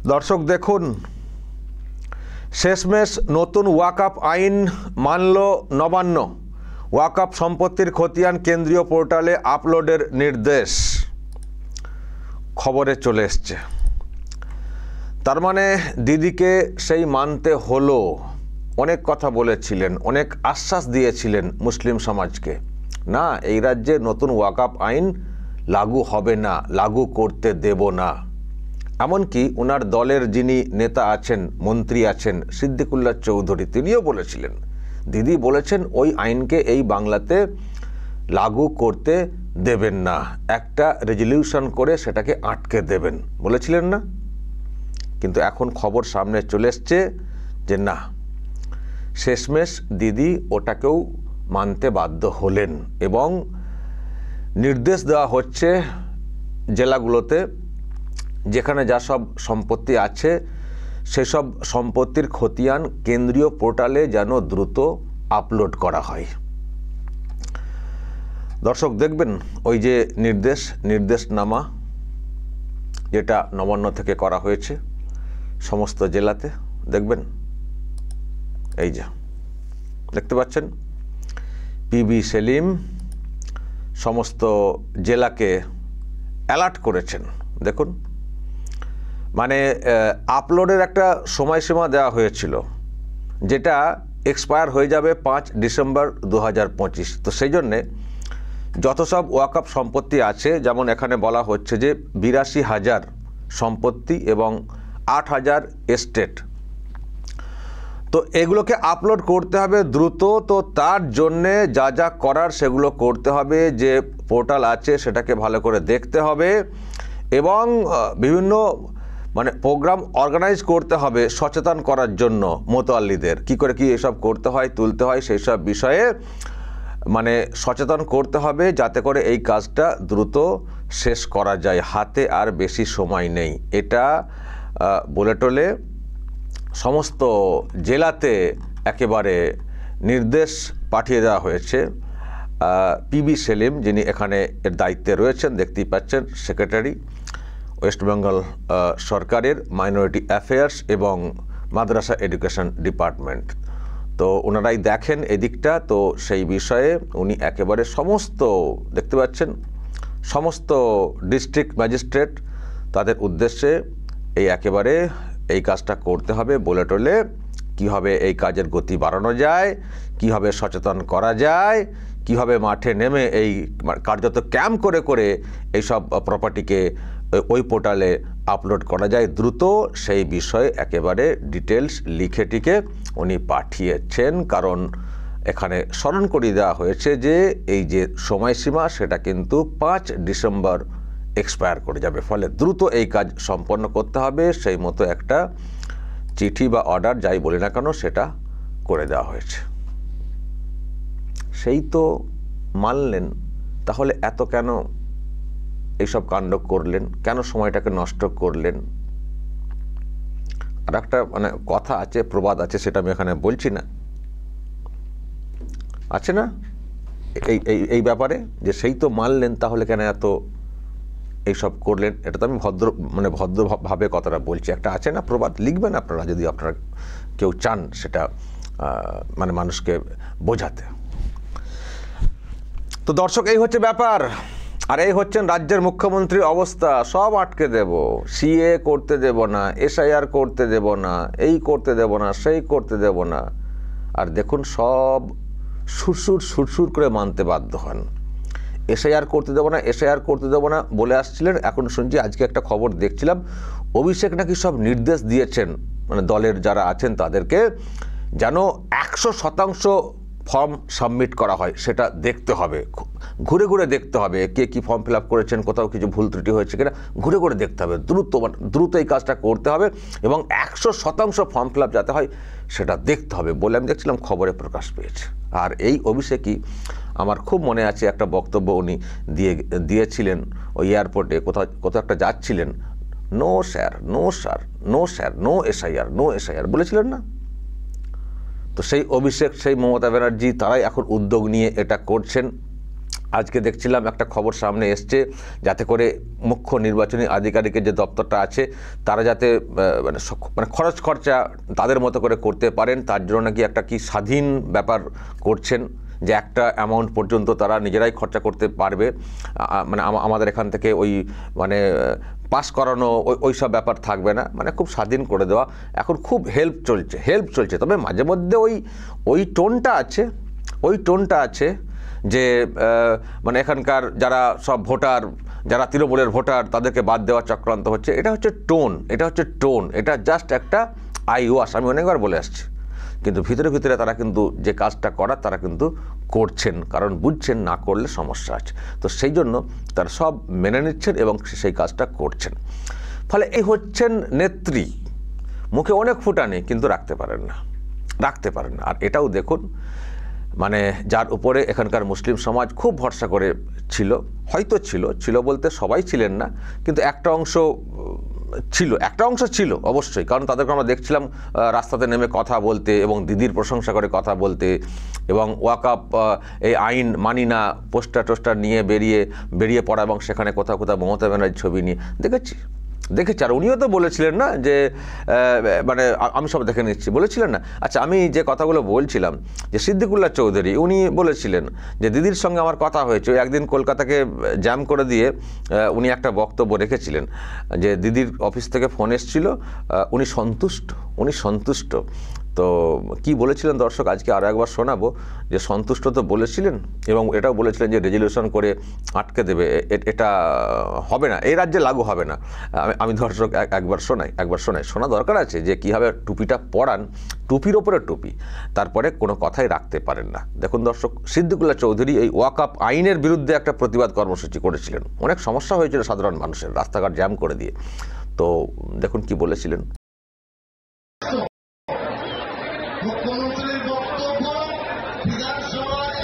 দর্শক দেখুন, শেষমেশ নতুন ওয়াকআপ আইন মানল নবান্ন। ওয়াকআপ সম্পত্তির খতিয়ান কেন্দ্রীয় পোর্টালে আপলোডের নির্দেশ খবরে চলে এসছে। তার মানে দিদিকে সেই মানতে হলো। অনেক কথা বলেছিলেন, অনেক আশ্বাস দিয়েছিলেন মুসলিম সমাজকে, না এই রাজ্যে নতুন ওয়াকআপ আইন লাগু হবে না, লাগু করতে দেব না। এমনকি ওনার দলের যিনি নেতা আছেন, মন্ত্রী আছেন, সিদ্দিকুল্লাহ চৌধুরী, তিনিও বলেছিলেন, দিদি বলেছেন ওই আইনকে এই বাংলাতে লাগু করতে দেবেন না, একটা রেজলিউশন করে সেটাকে আটকে দেবেন, বলেছিলেন না? কিন্তু এখন খবর সামনে চলে এসছে যে না, শেষমেশ দিদি ওটাকেও মানতে বাধ্য হলেন এবং নির্দেশ দেওয়া হচ্ছে জেলাগুলোতে যেখানে যা সব সম্পত্তি আছে সেসব সম্পত্তির খতিয়ান কেন্দ্রীয় পোর্টালে যেন দ্রুত আপলোড করা হয়। দর্শক দেখবেন ওই যে নির্দেশনামা যেটা নবান্ন থেকে করা হয়েছে সমস্ত জেলাতে, দেখবেন এই যে দেখতে পাচ্ছেন, পিবি সেলিম সমস্ত জেলাকে অ্যালার্ট করেছেন। দেখুন, মানে আপলোডের একটা সময়সীমা দেওয়া হয়েছিল যেটা এক্সপায়ার হয়ে যাবে 5 ডিসেম্বর 2025। তো সেই জন্যে যত সব ওয়াকআপ সম্পত্তি আছে, যেমন এখানে বলা হচ্ছে যে 82,000 সম্পত্তি এবং 8,000 এস্টেট, তো এগুলোকে আপলোড করতে হবে দ্রুত। তো তার জন্যে যা যা করার সেগুলো করতে হবে, যে পোর্টাল আছে সেটাকে ভালো করে দেখতে হবে এবং বিভিন্ন প্রোগ্রাম অর্গানাইজ করতে হবে সচেতন করার জন্য মোতাল্লিদের, কী করে কি এসব করতে হয়, তুলতে হয়, সেই সব বিষয়ে সচেতন করতে হবে যাতে করে এই কাজটা দ্রুত শেষ করা যায়। হাতে আর বেশি সময় নেই। এটা বলে টলে সমস্ত জেলাতে একেবারে নির্দেশ পাঠিয়ে দেওয়া হয়েছে। পিবি সেলিম যিনি এখানে এর দায়িত্বে রয়েছেন, দেখতেই পাচ্ছেন, সেক্রেটারি ওয়েস্ট বেঙ্গল সরকারের মাইনরিটি অ্যাফেয়ার্স এবং মাদ্রাসা এডুকেশন ডিপার্টমেন্ট, তো ওনারাই দেখেন এদিকটা। তো সেই বিষয়ে উনি একেবারে সমস্ত দেখতে পাচ্ছেন সমস্ত ডিস্ট্রিক্ট ম্যাজিস্ট্রেট তাদের উদ্দেশ্যে একেবারে এই কাজটা করতে হবে বলে টলে কীভাবে এই কাজের গতি বাড়ানো যায়, কীভাবে সচেতন করা যায়, কীভাবে মাঠে নেমে এই কার্যত ক্যাম্প করে করে এইসব প্রপার্টিকে ওই পোর্টালে আপলোড করা যায় দ্রুত, সেই বিষয়ে একেবারে ডিটেলস লিখে টিকে উনি পাঠিয়েছেন। কারণ এখানে স্মরণ করিয়ে দেওয়া হয়েছে যে এই যে সময়সীমা সেটা কিন্তু 5 ডিসেম্বর এক্সপায়ার করে যাবে, ফলে দ্রুত এই কাজ সম্পন্ন করতে হবে। সেই মতো একটা চিঠি বা অর্ডার যাই বলি না কেন সেটা করে দেওয়া হয়েছে। সেই তো মানলেন, তাহলে এত কেন এইসব কাণ্ড করলেন, কেন সময়টাকে নষ্ট করলেন? আর একটা কথা আছে, প্রবাদ আছে, সেটা আমি এখানে বলছি না, আছে না এই ব্যাপারে, যে সেই তো মানলেন তাহলে কেন এত এইসব করলেন। এটা তো আমি ভদ্রভাবে কথাটা বলছি। একটা আছে না প্রবাদ, লিখবেন আপনারা যদি আপনারা কেউ চান সেটা মানুষকে বোঝাতে। তো দর্শক, এই হচ্ছে ব্যাপার। আর এই হচ্ছেন রাজ্যের মুখ্যমন্ত্রীর অবস্থা। সব আটকে দেব, সিএ করতে দেব না, এসআইআর করতে দেব না, এই করতে দেব না, সেই করতে দেব না। আর দেখুন সব সুরসুর করে মানতে বাধ্য হন। এসআইআর করতে দেব না, এসআইআর করতে দেব না বলে আসছিলেন। এখন শুনছি, আজকে একটা খবর দেখছিলাম, অভিষেক নাকি সব নির্দেশ দিয়েছেন দলের যারা আছেন তাদেরকে, যেন 100% ফর্ম সাবমিট করা হয়, সেটা দেখতে হবে, ঘুরে ঘুরে দেখতে হবে কে কী ফর্ম ফিল আপ করেছেন, কোথাও কিছু ভুল ত্রুটি হয়েছে কিনা ঘুরে ঘুরে দেখতে হবে, দ্রুত এই কাজটা করতে হবে এবং 100% ফর্ম ফিল আপ যাতে হয় সেটা দেখতে হবে বলে আমি দেখছিলাম খবরে প্রকাশ পেয়েছে। আর এই অভিষেকই আমার খুব মনে আছে একটা বক্তব্য উনি দিয়েছিলেন ওই এয়ারপোর্টে, কোথাও একটা যাচ্ছিলেন, no sir, no sir, no sir, no SIR, no SIR বলেছিলেন না? তো সেই অভিষেক, সেই মমতা ব্যানার্জি, তারাই এখন উদ্যোগ নিয়ে এটা করছেন। আজকে দেখছিলাম একটা খবর সামনে এসছে, যাতে করে মুখ্য নির্বাচনী আধিকারিকের যে দপ্তরটা আছে তারা যাতে মানে খরচ খরচা তাদের মতো করে করতে পারেন, তার জন্য নাকি একটা কি স্বাধীন ব্যাপার করছেন, যে একটা অ্যামাউন্ট পর্যন্ত তারা নিজেরাই খরচা করতে পারবে। মানে আমাদের এখান থেকে ওই মানে পাস করানো ওই সব ব্যাপার থাকবে না, মানে খুব স্বাধীন করে দেওয়া। এখন খুব হেল্প চলছে, তবে মাঝে মধ্যে ওই টোনটা আছে যে মানে এখানকার যারা সব ভোটার, যারা তৃণমূলের ভোটার, তাদেরকে বাদ দেওয়ার চক্রান্ত হচ্ছে। এটা হচ্ছে টোন, এটা জাস্ট একটা আই ওয়াশ। আমি অনেকবার বলে আসছি, কিন্তু ভিতরে ভিতরে তারা কিন্তু যে কাজটা করার তারা কিন্তু করছেন, কারণ বুঝছেন না করলে সমস্যা আছে। তো সেই জন্য তারা সব মেনে নিচ্ছেন এবং সেই কাজটা করছেন। ফলে এই হচ্ছেন নেত্রী, মুখে অনেক ফুটানি কিন্তু রাখতে পারেন না। আর এটাও দেখুন, মানে যার উপরে এখানকার মুসলিম সমাজ খুব ভরসা করে হয়তো ছিল বলতে সবাই ছিলেন না, কিন্তু একটা অংশ ছিল অবশ্যই, কারণ তাদেরকে আমরা দেখছিলাম রাস্তাতে নেমে কথা বলতে এবং দিদির প্রশংসা করে কথা বলতে, এবং ওয়াকআপ এই আইন মানি না পোস্টার টোস্টার নিয়ে বেরিয়ে পড়া, এবং সেখানে কোথাও মমতা ব্যানার্জির ছবি নিয়ে দেখেছি। আর উনিও তো বলেছিলেন না যে মানে আমি সব দেখে নিচ্ছি, বলেছিলেন না? আচ্ছা, আমি যে কথাগুলো বলছিলাম, যে সিদ্দিকুল্লাহ চৌধুরী উনি বলেছিলেন যে দিদির সঙ্গে আমার কথা হয়েছে। একদিন কলকাতাকে জ্যাম করে দিয়ে উনি একটা বক্তব্য রেখেছিলেন যে দিদির অফিস থেকে ফোন এসেছিল, উনি সন্তুষ্ট। তো কি বলেছিলেন দর্শক, আজকে আরও একবার শোনাবো, যে সন্তুষ্ট তো বলেছিলেন এবং এটাও বলেছিলেন যে রেজলিউশন করে আটকে দেবে, এটা হবে না, এই রাজ্যে লাগু হবে না। আমি দর্শক একবার শোনাই, শোনা দরকার আছে যে কীভাবে টুপিটা পরান, টুপির ওপরে টুপি, তারপরে কোনো কথাই রাখতে পারেন না। দেখুন দর্শক, সিদ্দিকুল্লাহ চৌধুরী এই ওয়াকআপ আইনের বিরুদ্ধে একটা প্রতিবাদ কর্মসূচি করেছিলেন। অনেক সমস্যা হয়েছিল সাধারণ মানুষের, রাস্তাঘাট জ্যাম করে দিয়ে। তো দেখুন কি বলেছিলেন। মুখ্যমন্ত্রীর বক্তব্য বিধানসভায়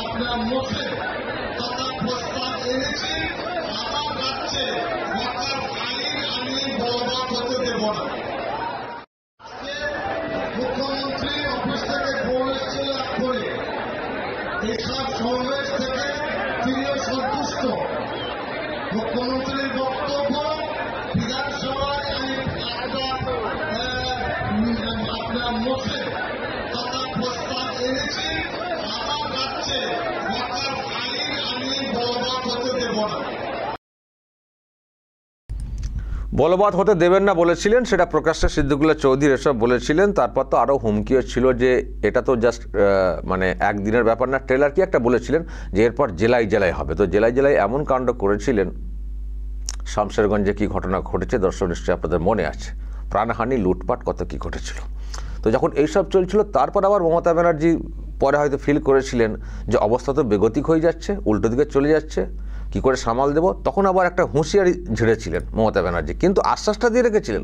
আপনার মুখে তথা প্রস্তাব এনেছি, আমার রাজ্যে ওয়াকআপ আইন আমি বলবৎ হতে দেব না। মুখ্যমন্ত্রী অফিস থেকে বলেছে লাভ করে এসব সমাবেশ থেকে তিনিও সন্তুষ্ট। মুখ্যমন্ত্রীর বক্তব্য বিধানসভায় আপনার মুখে তথা প্রস্তাব এনেছি, আমার রাজ্যে ওয়াকআপ আইন আমি বলবৎ হতে দেব না। বলবৎ হতে দেবেন না বলেছিলেন, সেটা প্রকাশ্যে সিদ্দিকুল্লাহ চৌধুরী এসব বলেছিলেন। তারপর তো আরও হুমকিও ছিল যে এটা তো জাস্ট মানে একদিনের ব্যাপার না, ট্রেলার কি একটা বলেছিলেন যে এরপর জেলায় হবে। তো জেলায় এমন কাণ্ড করেছিলেন, শামশেরগঞ্জে কি ঘটনা ঘটেছে দর্শক নিশ্চয়ই আপনাদের মনে আছে, প্রাণহানি, লুটপাট, কত কি ঘটেছিল। তো যখন এইসব চলছিল, তারপর আবার মমতা ব্যানার্জি পরে হয়তো ফিল করেছিলেন যে অবস্থা তো বেগতিক হয়ে যাচ্ছে, উল্টো দিকে চলে যাচ্ছে, কি করে সামাল দেব, তখন আবার একটা হুঁশিয়ারি ঝেড়েছিলেন মমতা ব্যানার্জি, কিন্তু আশ্বাসটা দিয়ে রেখেছিলেন।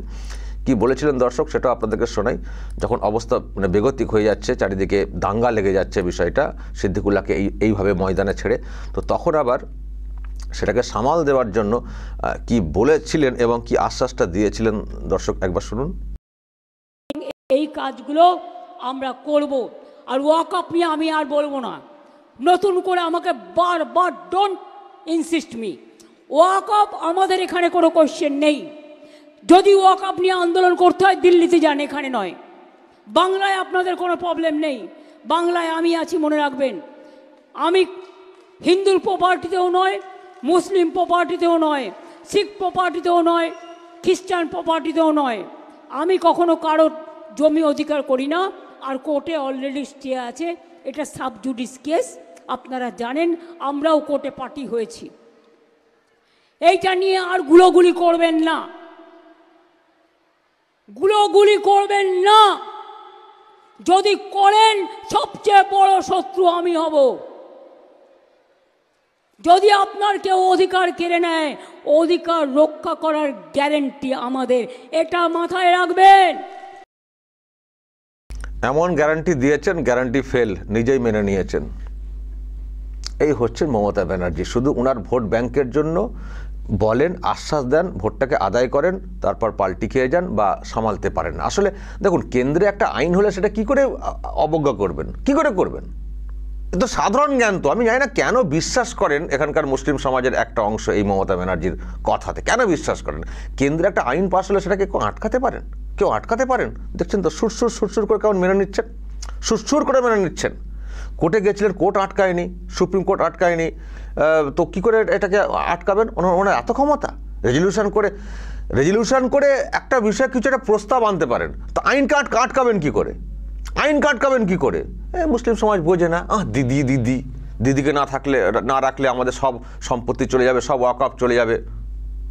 কি বলেছিলেন দর্শক, সেটাও আপনাদেরকে শোনাই। যখন অবস্থা মানে বেগতিক হয়ে যাচ্ছে, চারিদিকে দাঙ্গা লেগে যাচ্ছে বিষয়টা, সিদ্দিকুল্লাহকে এইভাবে ময়দানে ছেড়ে, তো তখন আবার সেটাকে সামাল দেওয়ার জন্য কি বলেছিলেন এবং কি আশ্বাসটা দিয়েছিলেন দর্শক একবার শুনুন। এই কাজগুলো আমরা করব, আর ওয়াকআপ নিয়ে আমি আর বলবো না। নতুন করে আমাকে বারবার ডোন্ট ইনসিস্ট মি। ওয়াকআপ আমাদের এখানে কোনো কোশ্চেন নেই। যদি ওয়াকআপ নিয়ে আন্দোলন করতে হয় দিল্লিতে যান, এখানে নয়। বাংলায় আপনাদের কোনো প্রবলেম নেই, বাংলায় আমি আছি, মনে রাখবেন। আমি হিন্দুর প্রপার্টিতেও নয়, মুসলিম প্রপার্টিতেও নয়, শিখ প্রপার্টিতেও নয়, খ্রিস্টান প্রপার্টিতেও নয়। আমি কখনো কারোর জমি অধিকার করি না। আর কোর্টে অলরেডি স্টে আছে, এটা সাব জুডিস কেস, আপনারা জানেন, আমরাও কোর্টে পার্টি হয়েছি। এইটা নিয়ে আর গুলোগুলি করবেন না, যদি করেন সবচেয়ে বড় শত্রু আমি হব। যদি আপনার কেউ অধিকার কেড়ে নেয়, অধিকার রক্ষা করার গ্যারেন্টি আমাদের, এটা মাথায় রাখবেন। এমন গ্যারান্টি দিয়েছেন, গ্যারান্টি ফেল, নিজেই মেনে নিয়েছেন। এই হচ্ছে মমতা ব্যানার্জি, শুধু ওনার ভোট ব্যাংকের জন্য বলেন, আশ্বাস দেন, ভোটটাকে আদায় করেন, তারপর পাল্টি খেয়ে যান বা সামালতে পারেন না। আসলে দেখুন, কেন্দ্রে একটা আইন হলে সেটা কি করে অবজ্ঞা করবেন, কি করে করবেন? তো সাধারণ জ্ঞান। তো আমি জানি না কেন বিশ্বাস করেন এখানকার মুসলিম সমাজের একটা অংশ এই মমতা ব্যানার্জির কথাতে, কেন বিশ্বাস করেন? কেন্দ্রে একটা আইন পাশ হলে সেটাকে কেউ আটকাতে পারেন? কেউ আটকাতে পারেন? দেখছেন তো সুরসুর করে কেমন মেনে নিচ্ছেন, সুরসুর করে মেনে নিচ্ছেন। কোর্টে গেছিলেন, কোর্ট আটকায়নি, সুপ্রিম কোর্ট আটকায়নি, তো কী করে এটাকে আটকাবেন? ওনার এত ক্ষমতা। রেজলিউশন করে একটা বিষয়ে কিছু একটা প্রস্তাব আনতে পারেন, তো আইনকে আটকাবেন কী করে? আইনকে আটকাবেন কী করে? মুসলিম সমাজ বোঝে না, দিদিকে না রাখলে আমাদের সব সম্পত্তি চলে যাবে, সব ওয়াকআফ চলে যাবে।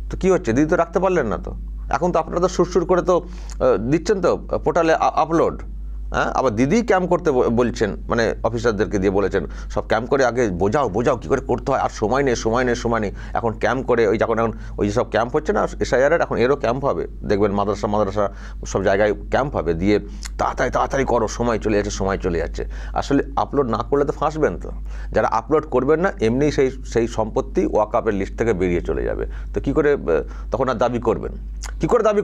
তো কী হচ্ছে? দিদি তো রাখতে পারলেন না। তো এখন তো আপনারা তো সুরসুর করে তো দিচ্ছেন তো পোর্টালে আপলোড। আবার দিদি ক্যাম্প করতে বলছেন, মানে অফিসারদেরকে দিয়ে বলেছেন সব ক্যাম্প করে আগে বোঝাও কী করে করতে হয়, আর সময় নেই। এখন ক্যাম্প করে এখন ওই যে সব ক্যাম্প হচ্ছে না SIR, এখন এরও ক্যাম্প হবে, দেখবেন মাদ্রাসা সব জায়গায় ক্যাম্প হবে, দিয়ে তাড়াতাড়ি করো, সময় চলে যাচ্ছে। আসলে আপলোড না করলে তো ফাঁসবেন। তো যারা আপলোড করবেন না এমনি সেই সম্পত্তি ওয়াকআফের লিস্ট থেকে বেরিয়ে চলে যাবে। তো কী করে তখন আর দাবি করবেন? কী করে দাবি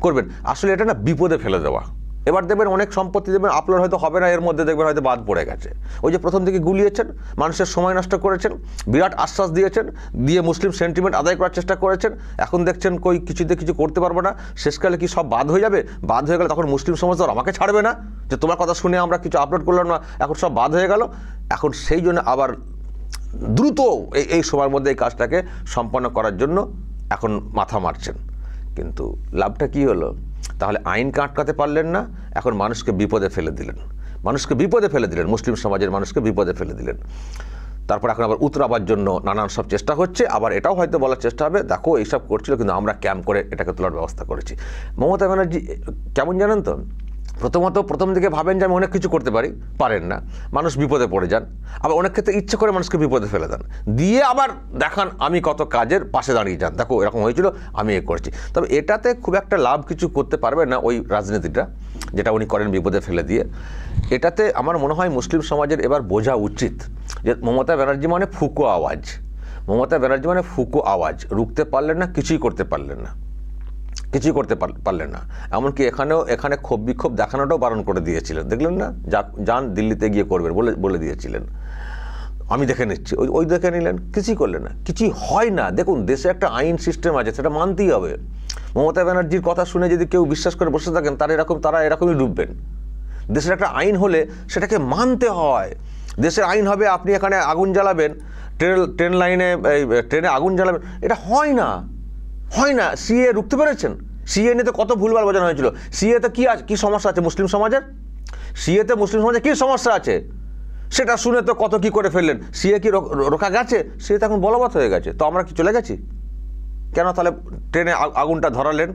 করবেন? আসলে এটা না বিপদে ফেলে দেওয়া। এবার দেখবেন অনেক সম্পত্তি দেখবেন আপলোড হয়তো হবে না, এর মধ্যে দেখবেন হয়তো বাদ পড়ে গেছে। ওই যে প্রথম থেকে গুলিয়েছেন, মানুষের সময় নষ্ট করেছেন, বিরাট আশ্বাস দিয়েছেন, দিয়ে মুসলিম সেন্টিমেন্ট আদায় করার চেষ্টা করেছেন। এখন দেখছেন কিছুতে কিছু করতে পারবো না, শেষকালে কি সব বাদ হয়ে যাবে? বাদ হয়ে গেলে তখন মুসলিম সমাজ তো আমাকে ছাড়বে না, যে তোমার কথা শুনে আমরা কিছু আপলোড করলাম না, এখন সব বাদ হয়ে গেল। এখন সেই জন্য আবার দ্রুত এই সময়ের মধ্যে এই কাজটাকে সম্পন্ন করার জন্য এখন মাথা মারছেন। কিন্তু লাভটা কি হলো? তাহলে আইনকে আটকাতে পারলেন না, এখন মানুষকে বিপদে ফেলে দিলেন, মুসলিম সমাজের মানুষকে বিপদে ফেলে দিলেন। তারপর এখন আবার উতরাবার জন্য নানান সব চেষ্টা হচ্ছে। আবার এটাও হয়তো বলার চেষ্টা হবে, দেখো এইসব করছিল কিন্তু আমরা ক্যাম্প করে এটাকে তোলার ব্যবস্থা করেছি। মমতা ব্যানার্জি কেমন জানেন তো, প্রথম দিকে ভাবেন যে আমি অনেক কিছু করতে পারেন না, মানুষ বিপদে পড়ে যান। আবার অনেক ক্ষেত্রে ইচ্ছে করে মানুষকে বিপদে ফেলে দেন, দিয়ে আবার দেখান আমি কত কাজের পাশে দাঁড়িয়ে যান, দেখো এরকম হয়েছিল, আমি করেছি। তবে এটাতে খুব একটা লাভ কিছু করতে পারবেন না ওই রাজনীতিটা, যেটা উনি করেন বিপদে ফেলে দিয়ে। এটাতে আমার মনে হয় মুসলিম সমাজের এবার বোঝা উচিত যে মমতা ব্যানার্জি মানে ফুকো আওয়াজ, রুখতে পারলেন না, কিছুই করতে পারলেন না। এমনকি এখানে ক্ষোভ বিক্ষোভ দেখানোটাও বারণ করে দিয়েছিলেন, দেখলেন না? যান দিল্লিতে গিয়ে করবেন বলে দিয়েছিলেন, আমি দেখে নিচ্ছি, ওই দেখে নিলেন, কিছুই করলেন না, কিছুই হয় না। দেখুন দেশে একটা আইন সিস্টেম আছে, সেটা মানতেই হবে। মমতা ব্যানার্জির কথা শুনে যদি কেউ বিশ্বাস করে বসে থাকেন তারা এরকমই ডুববেন। দেশের একটা আইন হলে সেটাকে মানতে হয়। দেশের আইন হবে আপনি এখানে আগুন জ্বালাবেন, ট্রেনে আগুন জ্বালাবেন, এটা হয় না। সিএ রুখতে পেরেছেন? সিএ নিয়ে তো কত ভুলভাল বোঝানো হয়েছিল। সিএতে কি সমস্যা আছে মুসলিম সমাজের? কি সমস্যা আছে সেটা শুনে তো কত কি করে ফেললেন। সিএ কি রোখা গেছে? সিএ তো এখন বলবৎ হয়ে গেছে। তো আমরা কি চলে গেছি কেন? তাহলে ট্রেনে আগুনটা ধরালেন।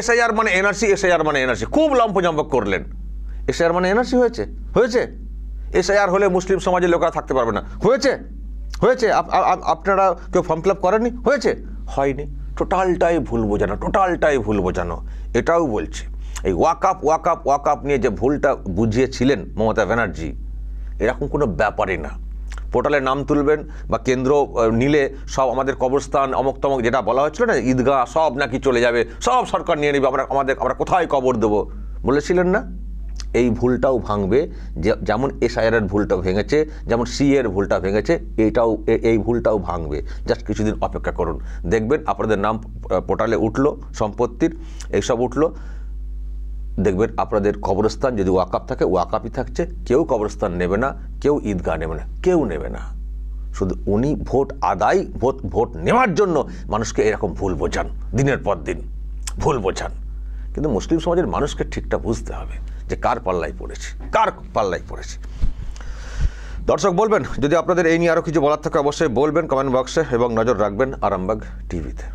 SIR মানে এনআরসি খুব লম্পজম্প করলেন। SIR মানে এনআরসি হয়েছে। SIR হলে মুসলিম সমাজের লোকেরা থাকতে পারবে না। হয়েছে। আপনারা কেউ ফর্ম ফিল আপ করেননি? হয়নি। টোটালটাই ভুল বোঝানো। এটাও বলছি, এই ওয়াকআপ নিয়ে যে ভুলটা বুঝিয়েছিলেন মমতা ব্যানার্জি, এরকম কোনো ব্যাপারই না। পোর্টালে নাম তুলবেন বা কেন্দ্র নিলে সব আমাদের কবরস্থান অমক তমক যেটা বলা হচ্ছিল না, ঈদগাহ সব নাকি চলে যাবে, সব সরকার নিয়ে নেবে, আমরা কোথায় কবর দেবো বলেছিলেন না? এই ভুলটাও ভাঙবে, যেমন SIR এর ভুলটা ভেঙেছে, যেমন সিএ এর ভুলটা ভেঙেছে, এই ভুলটাও ভাঙবে। জাস্ট কিছুদিন অপেক্ষা করুন, দেখবেন আপনাদের নাম পোর্টালে উঠলো, সম্পত্তির এইসব উঠলো, দেখবেন আপনাদের কবরস্থান যদি ওয়াকআপ থাকে ওয়াকআপই থাকছে, কেউ কবরস্থান নেবে না, কেউ ঈদগাহ নেবে না, কেউ নেবে না। শুধু উনি ভোট নেওয়ার জন্য মানুষকে এরকম ভুল বোঝান, দিনের পর দিন ভুল বোঝান। কিন্তু মুসলিম সমাজের মানুষকে ঠিকটা বুঝতে হবে যে কার পাল্লায় পড়েছি। দর্শক বলবেন, যদি আপনাদের এই নিয়ে আরও কিছু বলার থাকে অবশ্যই বলবেন কমেন্ট বক্সে, এবং নজর রাখবেন আরামবাগ টিভিতে।